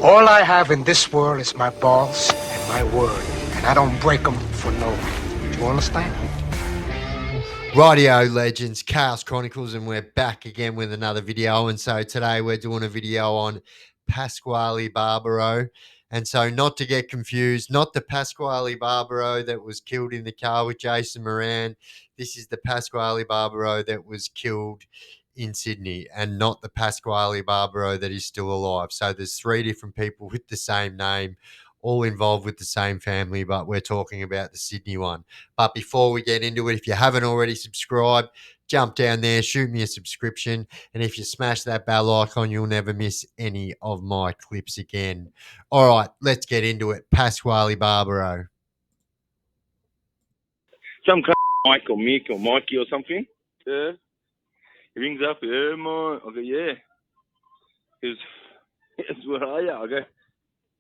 All I have in this world is my balls and my word, and I don't break them for no one. Do you understand? Rightio legends, Chaos Chronicles, and we're back again with another video. And so today we're doing a video on Pasquale Barbaro. And so not to get confused, not the Pasquale Barbaro that was killed in the car with Jason Moran. This is the Pasquale Barbaro that was killed in Sydney, and not the Pasquale Barbaro that is still alive. So there's three different people with the same name, all involved with the same family, but we're talking about the Sydney one. But before we get into it, if you haven't already subscribed, jump down there, shoot me a subscription. And if you smash that bell icon, you'll never miss any of my clips again. All right, let's get into it. Pasquale Barbaro. Some kind of Mike or Mick or Mikey or something. Yeah. He rings up, yeah, mate. I go, yeah. He goes, yes, where are you? I go,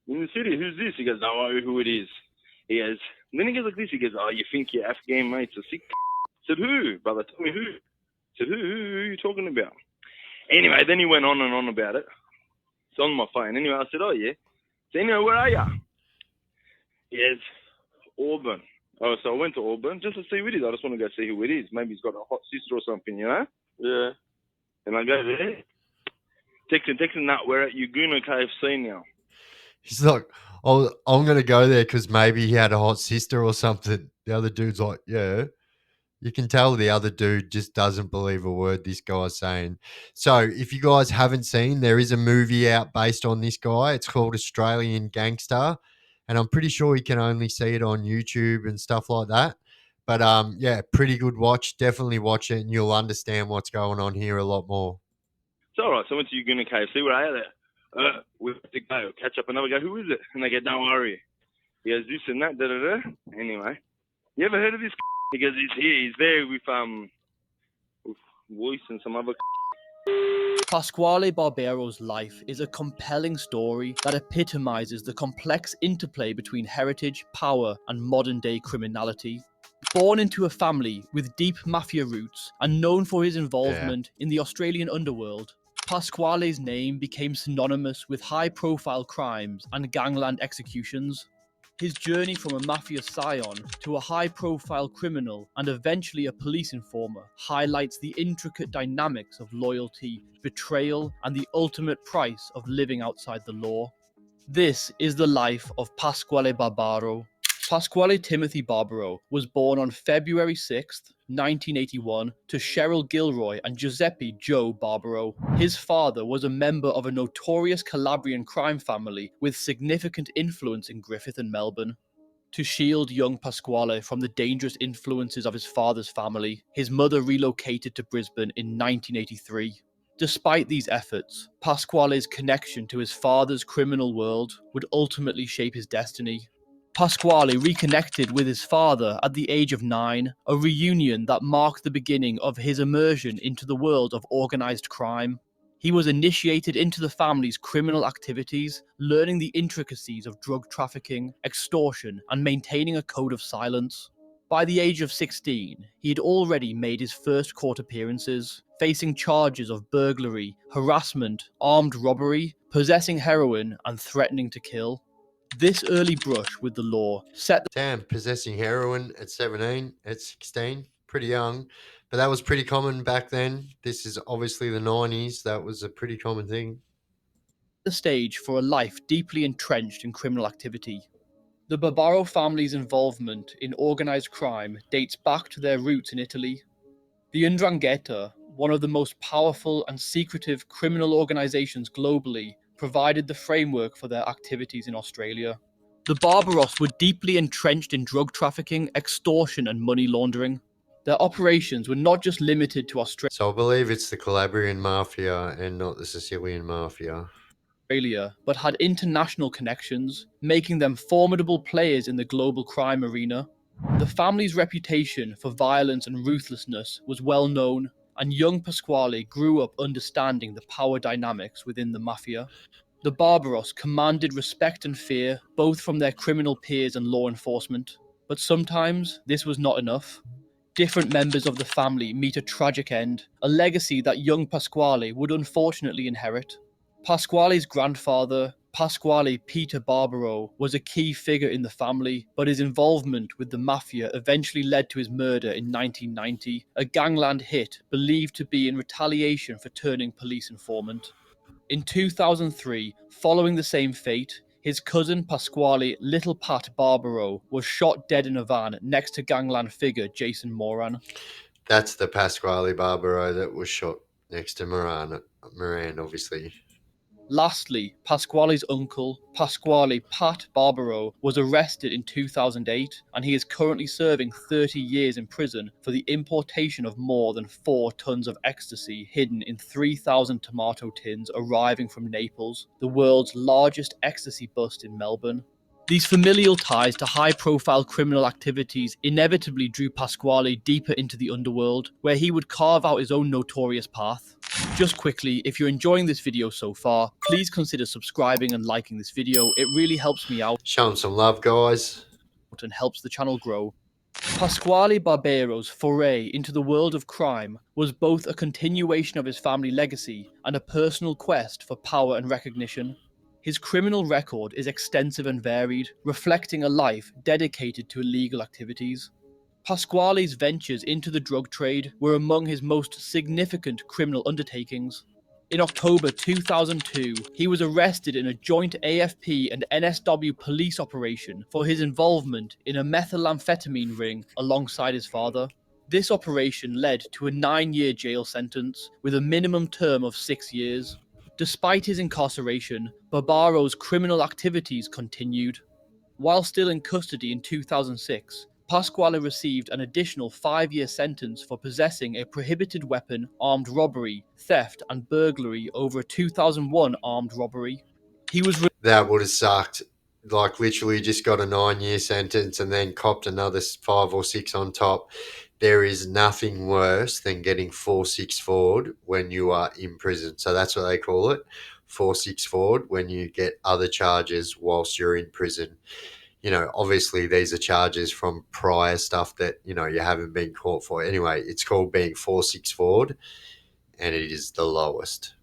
in the city. Who's this? He goes, no, I know who it is. He goes, and then he goes like this. He goes, oh, you think your Afghan mate's a sick? I said, who? Brother, tell me who. I said, who are you talking about? Anyway, then he went on and on about it. It's on my phone. Anyway, I said, oh, yeah. So anyway, where are you? He goes, Auburn. Oh, so I went to Auburn just to see who it is. I just want to go see who it is. Maybe he's got a hot sister or something, you know? Yeah. And I go there. Texting that, we're at Uguna KFC now. He's like, oh, I'm going to go there because maybe he had a hot sister or something. The other dude's like, yeah. You can tell the other dude just doesn't believe a word this guy's saying. So if you guys haven't seen, there is a movie out based on this guy. It's called Australian Gangster. And I'm pretty sure you can only see it on YouTube and stuff like that. But yeah, pretty good watch. Definitely watch it and you'll understand what's going on here a lot more. It's all right. So I went to Uguna KFC. Where are you there? We have to go. Catch up. And I go, who is it? And they go, don't worry. He goes, this and that, da-da-da. Anyway, you ever heard of this? He goes, he's here. He's there with Voice and some other. Pasquale Barbaro's life is a compelling story that epitomizes the complex interplay between heritage, power, and modern-day criminality. Born into a family with deep mafia roots and known for his involvement in the Australian underworld, Pasquale's name became synonymous with high-profile crimes and gangland executions. His journey from a mafia scion to a high-profile criminal and eventually a police informer highlights the intricate dynamics of loyalty, betrayal, and the ultimate price of living outside the law. This is the life of Pasquale Barbaro. Pasquale Timothy Barbaro was born on February 6, 1981, to Cheryl Gilroy and Giuseppe Joe Barbaro. His father was a member of a notorious Calabrian crime family with significant influence in Griffith and Melbourne. To shield young Pasquale from the dangerous influences of his father's family, his mother relocated to Brisbane in 1983. Despite these efforts, Pasquale's connection to his father's criminal world would ultimately shape his destiny. Pasquale reconnected with his father at the age of 9, a reunion that marked the beginning of his immersion into the world of organized crime. He was initiated into the family's criminal activities, learning the intricacies of drug trafficking, extortion, and maintaining a code of silence. By the age of 16, he had already made his first court appearances, facing charges of burglary, harassment, armed robbery, possessing heroin, and threatening to kill. This early brush with the law set the... Damn, possessing heroin at 17, at 16, pretty young. But that was pretty common back then. This is obviously the 90s. That was a pretty common thing. The stage for a life deeply entrenched in criminal activity. The Barbaro family's involvement in organized crime dates back to their roots in Italy. The 'Ndrangheta, one of the most powerful and secretive criminal organizations globally, provided the framework for their activities in Australia. The Barbaros were deeply entrenched in drug trafficking, extortion, and money laundering. Their operations were not just limited to So I believe it's the Calabrian Mafia and not the Sicilian Mafia. Australia, but had international connections, making them formidable players in the global crime arena. The family's reputation for violence and ruthlessness was well known, and young Pasquale grew up understanding the power dynamics within the mafia. The Barbaros commanded respect and fear, both from their criminal peers and law enforcement. But sometimes this was not enough. Different members of the family meet a tragic end, a legacy that young Pasquale would unfortunately inherit. Pasquale's grandfather, Pasquale Peter Barbaro was a key figure in the family, but his involvement with the mafia eventually led to his murder in 1990, a gangland hit believed to be in retaliation for turning police informant. In 2003, following the same fate, his cousin Pasquale Little Pat Barbaro was shot dead in a van next to gangland figure Jason Moran. That's the Pasquale Barbaro that was shot next to Moran, obviously. Lastly, Pasquale's uncle, Pasquale Pat Barbaro, was arrested in 2008 and he is currently serving 30 years in prison for the importation of more than 4 tons of ecstasy hidden in 3,000 tomato tins arriving from Naples, the world's largest ecstasy bust in Melbourne. These familial ties to high-profile criminal activities inevitably drew Pasquale deeper into the underworld, where he would carve out his own notorious path. Just quickly, if you're enjoying this video so far, please consider subscribing and liking this video. It really helps me out Show him some love, guys. and helps the channel grow. Pasquale Barbaro's foray into the world of crime was both a continuation of his family legacy and a personal quest for power and recognition. His criminal record is extensive and varied, reflecting a life dedicated to illegal activities. Pasquale's ventures into the drug trade were among his most significant criminal undertakings. In October 2002, he was arrested in a joint AFP and NSW police operation for his involvement in a methamphetamine ring alongside his father. This operation led to a 9-year jail sentence with a minimum term of 6 years. Despite his incarceration, Barbaro's criminal activities continued. While still in custody in 2006, Pasquale received an additional 5-year sentence for possessing a prohibited weapon, armed robbery, theft, and burglary over a 2001 armed robbery. He was That would have sucked. Like, literally just got a 9-year sentence and then copped another 5 or 6 on top. There is nothing worse than getting 4-6 forward when you are in prison. So that's what they call it, 4-6 forward, when you get other charges whilst you're in prison. You know, obviously these are charges from prior stuff that, you know, you haven't been caught for. Anyway, it's called being 4-6 forward, and it is the lowest.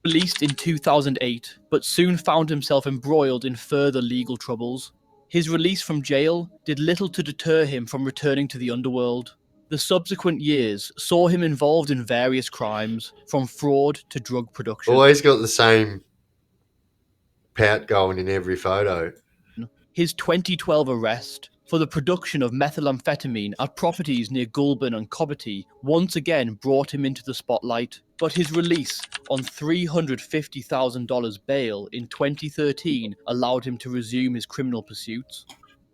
released in 2008, but soon found himself embroiled in further legal troubles. His release from jail did little to deter him from returning to the underworld. The subsequent years saw him involved in various crimes, from fraud to drug production. Always got the same pout going in every photo. His 2012 arrest for the production of methamphetamine at properties near Goulburn and Cobbetty once again brought him into the spotlight, but his release on $350,000 bail in 2013 allowed him to resume his criminal pursuits.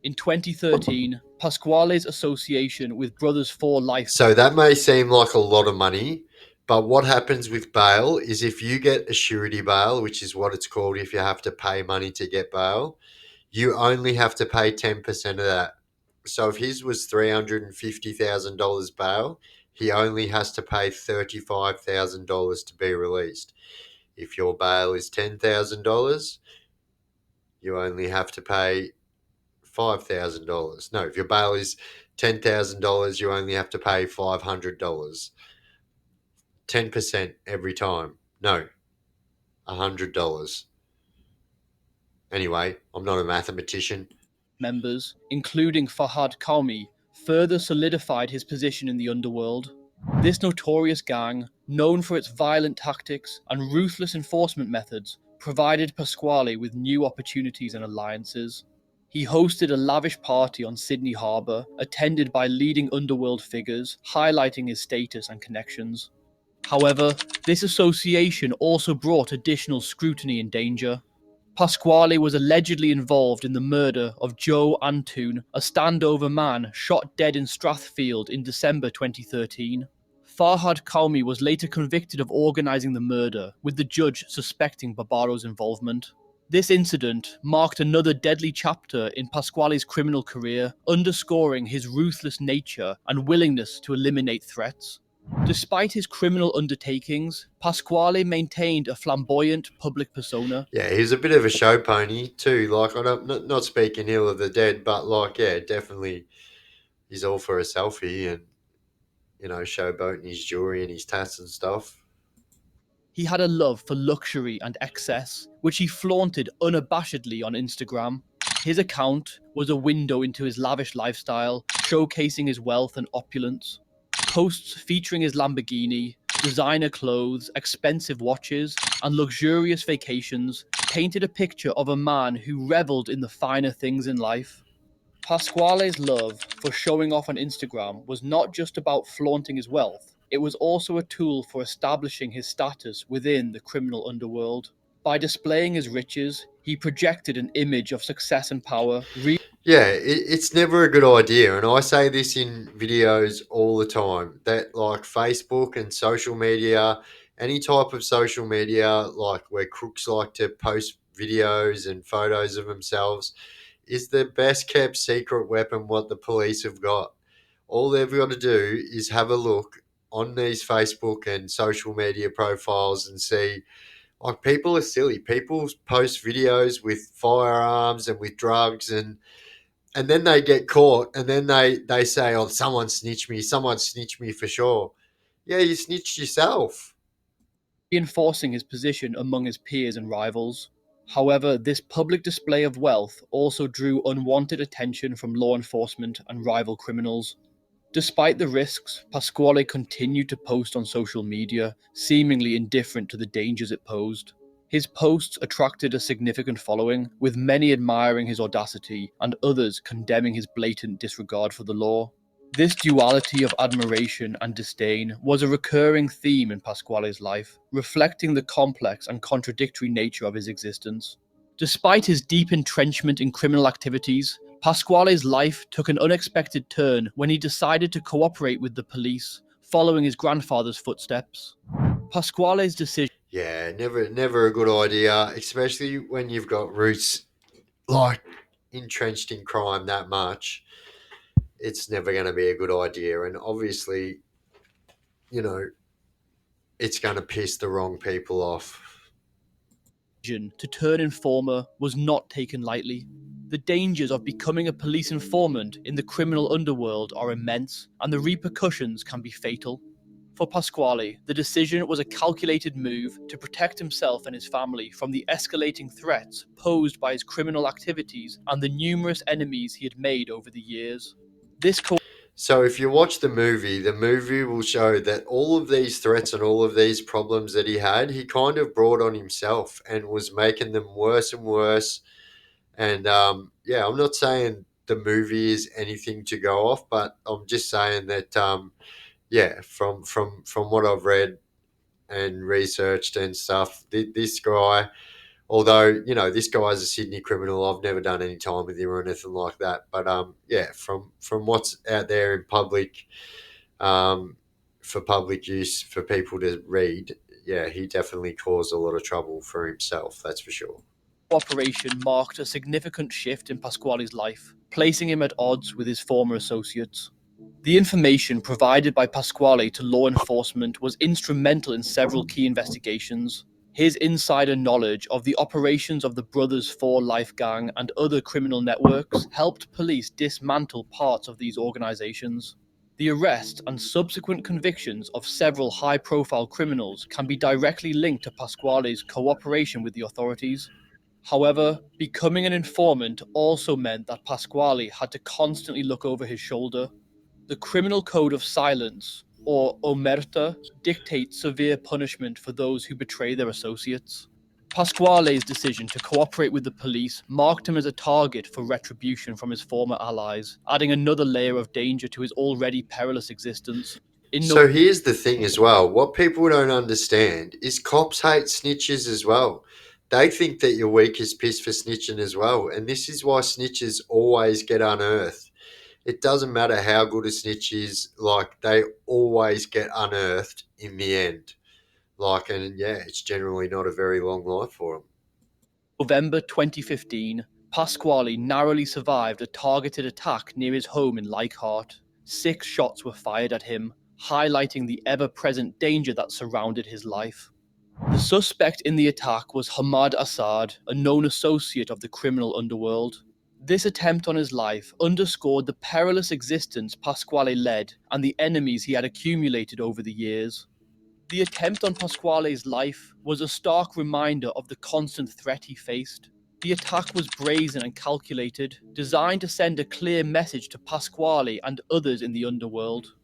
In 2013, Pasquale's association with Brothers for Life. So that may seem like a lot of money, but what happens with bail is if you get a surety bail, which is what it's called if you have to pay money to get bail, you only have to pay 10% of that. So if his was $350,000 bail, he only has to pay $35,000 to be released. If your bail is $10,000, you only have to pay $5,000. No, if your bail is $10,000, you only have to pay $500. 10% every time. No, $100. Anyway, I'm not a mathematician. Members, including Fahad Kaumi, further solidified his position in the underworld. This notorious gang, known for its violent tactics and ruthless enforcement methods, provided Pasquale with new opportunities and alliances. He hosted a lavish party on Sydney Harbour, attended by leading underworld figures, highlighting his status and connections. However, this association also brought additional scrutiny and danger. Pasquale was allegedly involved in the murder of Joe Antoon, a standover man shot dead in Strathfield in December 2013. Farhad Kaumi was later convicted of organising the murder, with the judge suspecting Barbaro's involvement. This incident marked another deadly chapter in Pasquale's criminal career, underscoring his ruthless nature and willingness to eliminate threats. Despite his criminal undertakings, Pasquale maintained a flamboyant public persona. Yeah, he's a bit of a show pony too. Like, I don't, not speaking ill of the dead, but like, yeah, definitely he's all for a selfie and, you know, showboating his jewelry and his tats and stuff. He had a love for luxury and excess, which he flaunted unabashedly on Instagram. His account was a window into his lavish lifestyle, showcasing his wealth and opulence. Posts featuring his Lamborghini, designer clothes, expensive watches, and luxurious vacations painted a picture of a man who reveled in the finer things in life. Pasquale's love for showing off on Instagram was not just about flaunting his wealth, it was also a tool for establishing his status within the criminal underworld. By displaying his riches, he projected an image of success and power. Yeah, it's never a good idea. And I say this in videos all the time that, like, Facebook and social media, any type of social media, like where crooks like to post videos and photos of themselves, is the best kept secret weapon what the police have got. All they've got to do is have a look on these Facebook and social media profiles and see, like, people are silly. People post videos with firearms and with drugs, and then they get caught, and then they say, "Oh, someone snitched me for sure." Yeah, you snitched yourself. reinforcing his position among his peers and rivals. However, this public display of wealth also drew unwanted attention from law enforcement and rival criminals. Despite the risks, Pasquale continued to post on social media, seemingly indifferent to the dangers it posed. His posts attracted a significant following, with many admiring his audacity and others condemning his blatant disregard for the law. This duality of admiration and disdain was a recurring theme in Pasquale's life, reflecting the complex and contradictory nature of his existence. Despite his deep entrenchment in criminal activities, Pasquale's life took an unexpected turn when he decided to cooperate with the police, following his grandfather's footsteps. Pasquale's decision Yeah, never a good idea, especially when you've got roots like entrenched in crime that much. It's never going to be a good idea, and obviously, you know, it's going to piss the wrong people off. to turn informer was not taken lightly. The dangers of becoming a police informant in the criminal underworld are immense, and the repercussions can be fatal. For Pasquale, the decision was a calculated move to protect himself and his family from the escalating threats posed by his criminal activities and the numerous enemies he had made over the years. This So if you watch the movie will show that all of these threats and all of these problems that he had, he kind of brought on himself and was making them worse and worse. And yeah, I'm not saying the movie is anything to go off, but I'm just saying that yeah, from what I've read and researched and stuff, this guy, although, you know, this guy's a Sydney criminal, I've never done any time with him or anything like that. But yeah, from what's out there in public, um, for public use for people to read, yeah, he definitely caused a lot of trouble for himself. That's for sure. operation marked a significant shift in Pasquale's life, placing him at odds with his former associates. The information provided by Pasquale to law enforcement was instrumental in several key investigations. His insider knowledge of the operations of the Brothers for Life gang and other criminal networks helped police dismantle parts of these organizations. The arrest and subsequent convictions of several high-profile criminals can be directly linked to Pasquale's cooperation with the authorities. However, becoming an informant also meant that Pasquale had to constantly look over his shoulder. The Criminal Code of Silence, or Omerta, dictates severe punishment for those who betray their associates. Pasquale's decision to cooperate with the police marked him as a target for retribution from his former allies, adding another layer of danger to his already perilous existence. So here's the thing as well. What people don't understand is cops hate snitches as well. They think that you're weak as piss for snitching as well. And this is why snitches always get unearthed. It doesn't matter how good a snitch is, like, they always get unearthed in the end. Like, and yeah, it's generally not a very long life for them. November 2015, Pasquale narrowly survived a targeted attack near his home in Leichhardt. 6 shots were fired at him, highlighting the ever-present danger that surrounded his life. The suspect in the attack was Hamad Assad, a known associate of the criminal underworld. This attempt on his life underscored the perilous existence Pasquale led and the enemies he had accumulated over the years. The attempt on Pasquale's life was a stark reminder of the constant threat he faced. The attack was brazen and calculated, designed to send a clear message to Pasquale and others in the underworld.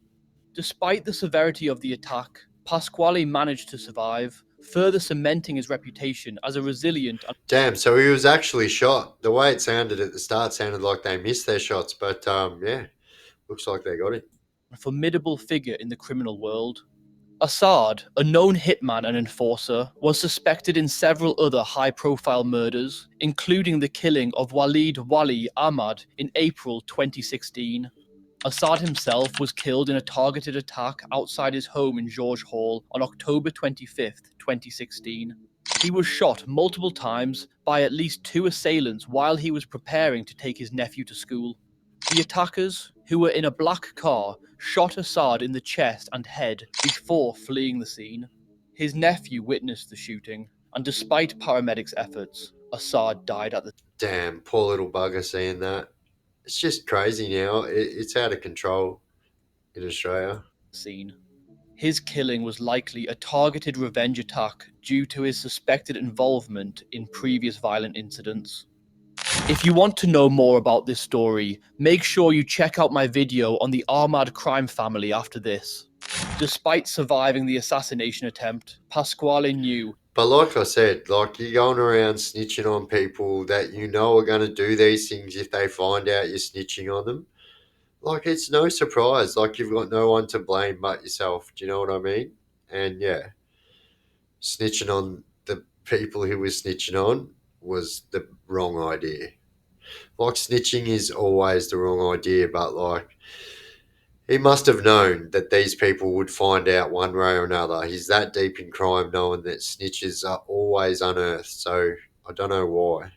Despite the severity of the attack, Pasquale managed to survive, further cementing his reputation as a resilient and Damn, so he was actually shot. The way it sounded at the start sounded like they missed their shots, but yeah, looks like they got it. formidable figure in the criminal world. Assad, a known hitman and enforcer, was suspected in several other high-profile murders, including the killing of Walid Wali Ahmad in April 2016. Assad himself was killed in a targeted attack outside his home in George Hall on October 25, 2016. He was shot multiple times by at least 2 assailants while he was preparing to take his nephew to school. The attackers, who were in a black car, shot Assad in the chest and head before fleeing the scene. His nephew witnessed the shooting, and despite paramedics' efforts, Assad died at the Damn, poor little bugger seeing that. It's just crazy now. It's out of control in Australia. scene. His killing was likely a targeted revenge attack due to his suspected involvement in previous violent incidents. If you want to know more about this story, make sure you check out my video on the Ahmad crime family after this. Despite surviving the assassination attempt, Pasquale knew. But like I said, like you're going around snitching on people that you know are going to do these things if they find out you're snitching on them. Like it's no surprise. Like you've got no one to blame but yourself. Do you know what I mean? And yeah, snitching on the people who was snitching on was the wrong idea. Like snitching is always the wrong idea, but like he must have known that these people would find out one way or another. He's that deep in crime, knowing that snitches are always unearthed. So I don't know why.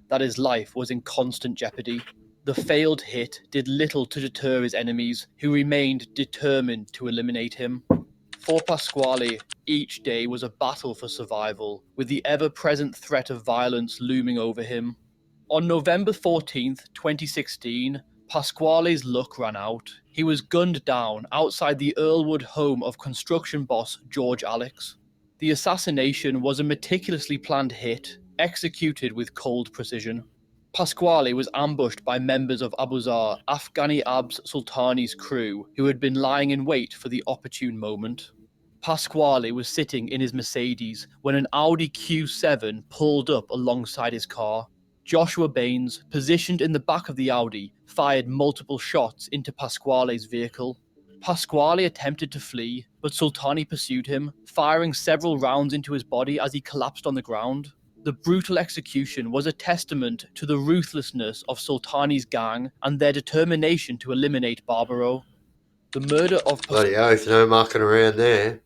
That his life was in constant jeopardy. The failed hit did little to deter his enemies, who remained determined to eliminate him. For Pasquale, each day was a battle for survival, with the ever-present threat of violence looming over him. On November 14th, 2016, Pasquale's luck ran out. He was gunned down outside the Earlwood home of construction boss George Alex. The assassination was a meticulously planned hit, executed with cold precision. Pasquale was ambushed by members of Abuzar, Afghani Abs Sultani's crew, who had been lying in wait for the opportune moment. Pasquale was sitting in his Mercedes when an Audi Q7 pulled up alongside his car. Joshua Baines, positioned in the back of the Audi, fired multiple shots into Pasquale's vehicle. Pasquale attempted to flee, but Sultani pursued him, firing several rounds into his body as he collapsed on the ground. The brutal execution was a testament to the ruthlessness of Sultani's gang and their determination to eliminate Barbaro. The murder of Bloody oath, no mucking around there.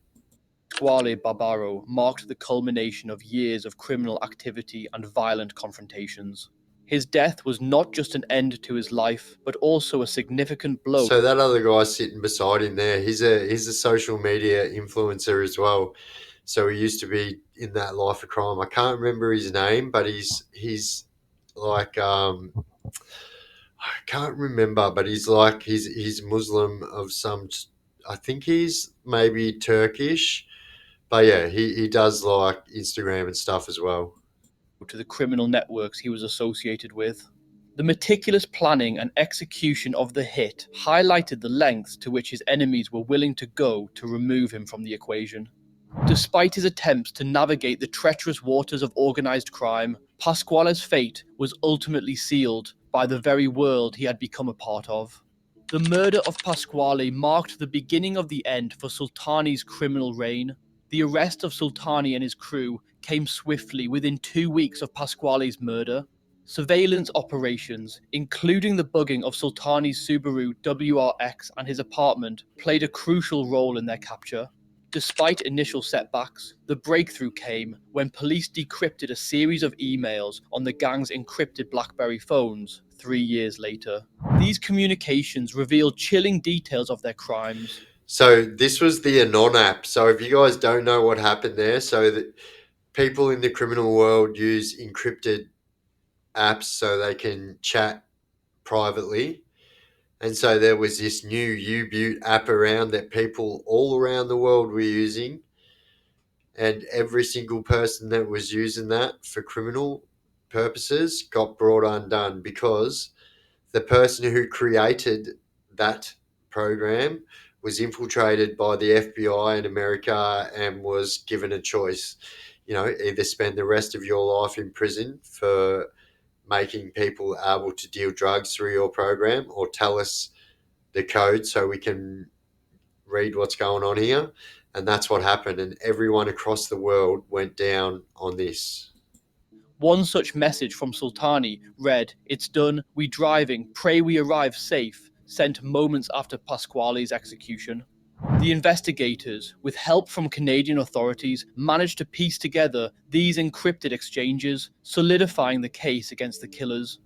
Pasquale Barbaro marked the culmination of years of criminal activity and violent confrontations. His death was not just an end to his life, but also a significant blow. So that other guy sitting beside him there, he's a social media influencer as well. So he used to be in that life of crime. I can't remember his name, but he's like I can't remember, but he's Muslim of some. I think he's maybe Turkish, but yeah, he does like Instagram and stuff as well. To the criminal networks he was associated with. The meticulous planning and execution of the hit highlighted the lengths to which his enemies were willing to go to remove him from the equation. Despite his attempts to navigate the treacherous waters of organized crime, Pasquale's fate was ultimately sealed by the very world he had become a part of. The murder of Pasquale marked the beginning of the end for Sultani's criminal reign. The arrest of Sultani and his crew came swiftly within 2 weeks of Pasquale's murder. Surveillance operations, including the bugging of Sultani's Subaru WRX and his apartment, played a crucial role in their capture. Despite initial setbacks, the breakthrough came when police decrypted a series of emails on the gang's encrypted BlackBerry phones 3 years later. These communications revealed chilling details of their crimes. So this was the Anon app. So if you guys don't know what happened there, so that people in the criminal world use encrypted apps so they can chat privately. And so there was this new U-Butte app around that people all around the world were using. And every single person that was using that for criminal purposes got brought undone because the person who created that program was infiltrated by the FBI in America and was given a choice, either spend the rest of your life in prison for making people able to deal drugs through your program, or tell us the code so we can read what's going on here. And that's what happened. And everyone across the world went down on this. One such message from Sultani read, "It's done, we driving, pray we arrive safe," sent moments after Pasquale's execution. The investigators, with help from Canadian authorities, managed to piece together these encrypted exchanges, solidifying the case against the killers.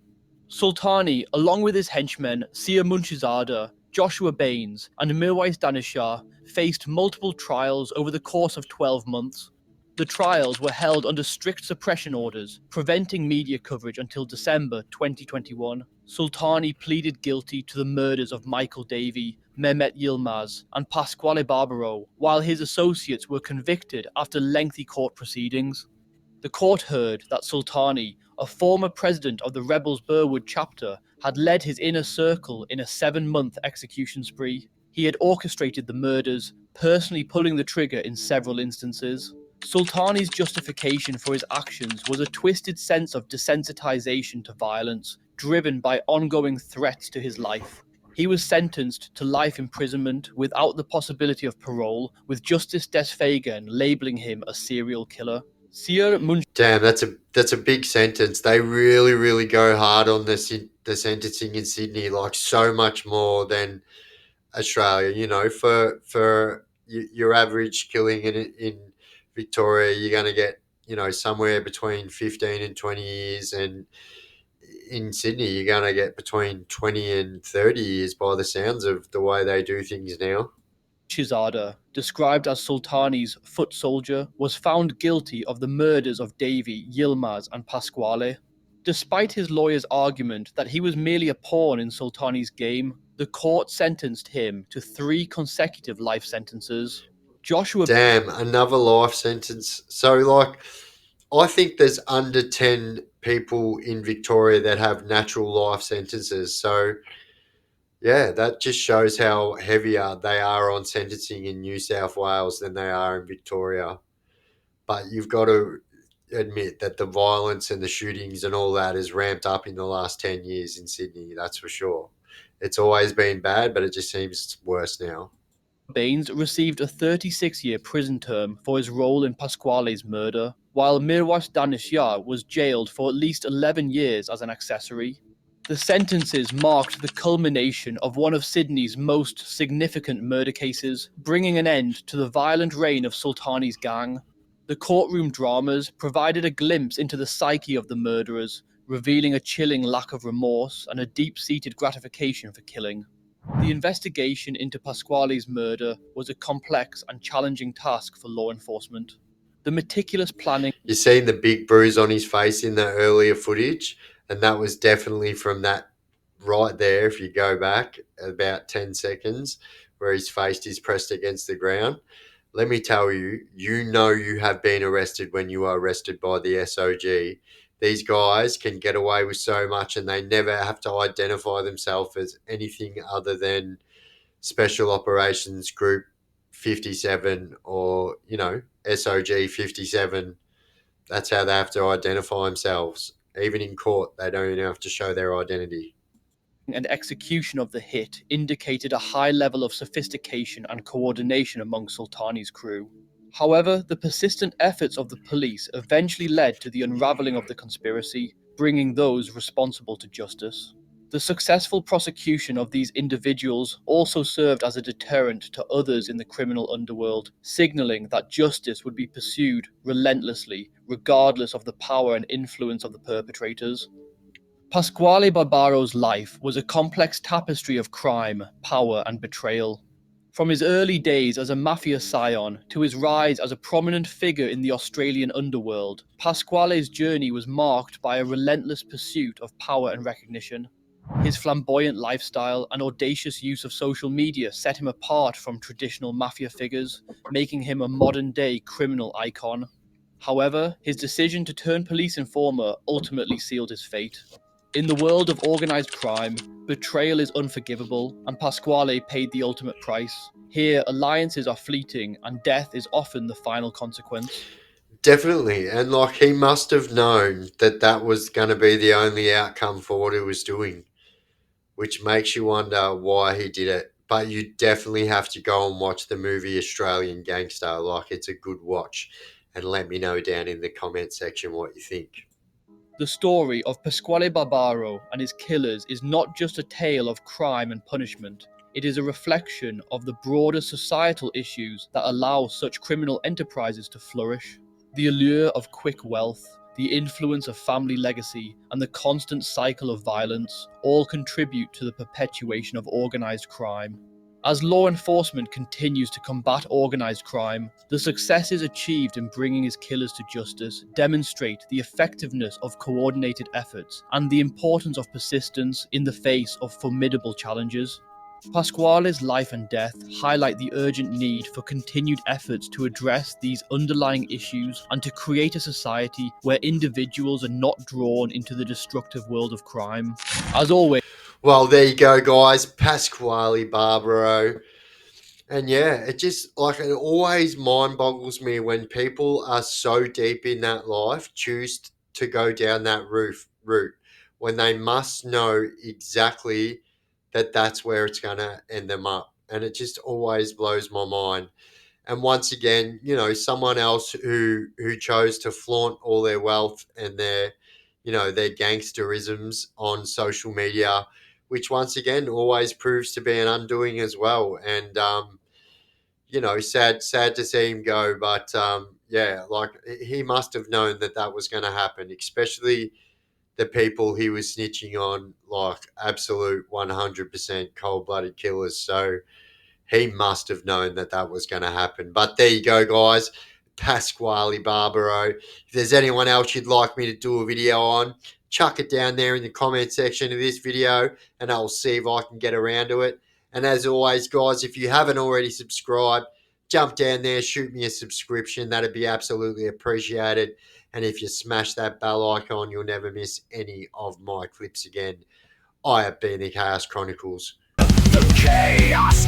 Sultani, along with his henchmen Sia Munchizada, Joshua Baines, and Mirwais Danishah, faced multiple trials over the course of 12 months. The trials were held under strict suppression orders, preventing media coverage until December 2021. Sultani pleaded guilty to the murders of Michael Davey, Mehmet Yilmaz, and Pasquale Barbaro, while his associates were convicted after lengthy court proceedings. The court heard that Sultani, a former president of the Rebels Burwood chapter, had led his inner circle in a 7-month execution spree. He had orchestrated the murders, personally pulling the trigger in several instances. Sultani's justification for his actions was a twisted sense of desensitization to violence, driven by ongoing threats to his life. He was sentenced to life imprisonment without the possibility of parole, with Justice Desfagan labeling him a serial killer. Damn, that's a big sentence. They really, really go hard on the sentencing in Sydney, like so much more than Australia. For your average killing in Victoria, you're going to get somewhere between 15 and 20 years, and in Sydney, you're going to get between 20 and 30 years by the sounds of the way they do things now. Shizada, described as Sultani's foot soldier, was found guilty of the murders of Davy, Yilmaz, and Pasquale. Despite his lawyer's argument that he was merely a pawn in Sultani's game, the court sentenced him to 3 consecutive life sentences. Joshua Damn, another life sentence. So, I think there's under 10 people in Victoria that have natural life sentences. So, yeah, that just shows how heavier they are on sentencing in New South Wales than they are in Victoria. But you've got to admit that the violence and the shootings and all that has ramped up in the last 10 years in Sydney, that's for sure. It's always been bad, but it just seems worse now. Baines received a 36-year prison term for his role in Pasquale's murder, while Mirwais Danishah was jailed for at least 11 years as an accessory. The sentences marked the culmination of one of Sydney's most significant murder cases, bringing an end to the violent reign of Sultani's gang. The courtroom dramas provided a glimpse into the psyche of the murderers, revealing a chilling lack of remorse and a deep-seated gratification for killing. The investigation into Pasquale's murder was a complex and challenging task for law enforcement. The meticulous planning. You're seeing the big bruise on his face in the earlier footage, and that was definitely from that right there. If you go back about 10 seconds, where his face is pressed against the ground, let me tell you, you have been arrested when you are arrested by the SOG. These guys can get away with so much, and they never have to identify themselves as anything other than Special Operations Group 57 or, SOG 57. That's how they have to identify themselves. Even in court, they don't even have to show their identity. And execution of the hit indicated a high level of sophistication and coordination among Sultani's crew. However, the persistent efforts of the police eventually led to the unraveling of the conspiracy, bringing those responsible to justice. The successful prosecution of these individuals also served as a deterrent to others in the criminal underworld, signaling that justice would be pursued relentlessly, regardless of the power and influence of the perpetrators. Pasquale Barbaro's life was a complex tapestry of crime, power, and betrayal. From his early days as a mafia scion to his rise as a prominent figure in the Australian underworld, Pasquale's journey was marked by a relentless pursuit of power and recognition. His flamboyant lifestyle and audacious use of social media set him apart from traditional mafia figures, making him a modern-day criminal icon. However, his decision to turn police informer ultimately sealed his fate. In the world of organized crime, betrayal is unforgivable, and Pasquale paid the ultimate price. Here, alliances are fleeting, and death is often the final consequence. Definitely. And like he must have known that that was going to be the only outcome for what he was doing, which makes you wonder why he did it. But you definitely have to go and watch the movie Australian Gangster. Like it's a good watch. And let me know down in the comment section what you think. The story of Pasquale Barbaro and his killers is not just a tale of crime and punishment. It is a reflection of the broader societal issues that allow such criminal enterprises to flourish. The allure of quick wealth, the influence of family legacy, and the constant cycle of violence all contribute to the perpetuation of organized crime. As law enforcement continues to combat organized crime, the successes achieved in bringing his killers to justice demonstrate the effectiveness of coordinated efforts and the importance of persistence in the face of formidable challenges. Pasquale's life and death highlight the urgent need for continued efforts to address these underlying issues and to create a society where individuals are not drawn into the destructive world of crime. As always, Well, there you go, guys. Pasquale Barbaro. And yeah, it just like it always mind boggles me when people are so deep in that life, choose to go down that route when they must know exactly that that's where it's going to end them up. And it just always blows my mind. And once again, you know, someone else who chose to flaunt all their wealth and their, you know, their gangsterisms on social media, which once again always proves to be an undoing as well. And you know, sad to see him go, but yeah, like he must have known that that was going to happen, especially the people he was snitching on, like absolute 100% cold blooded killers. So he must have known that that was going to happen. But there you go, guys. Pasquale Barbaro. If there's anyone else you'd like me to do a video on, chuck it down there in the comment section of this video and I'll see if I can get around to it. And as always, guys, if you haven't already subscribed, jump down there, shoot me a subscription. That'd be absolutely appreciated. And if you smash that bell icon, you'll never miss any of my clips again. I have been the Chaos Chronicles. The chaos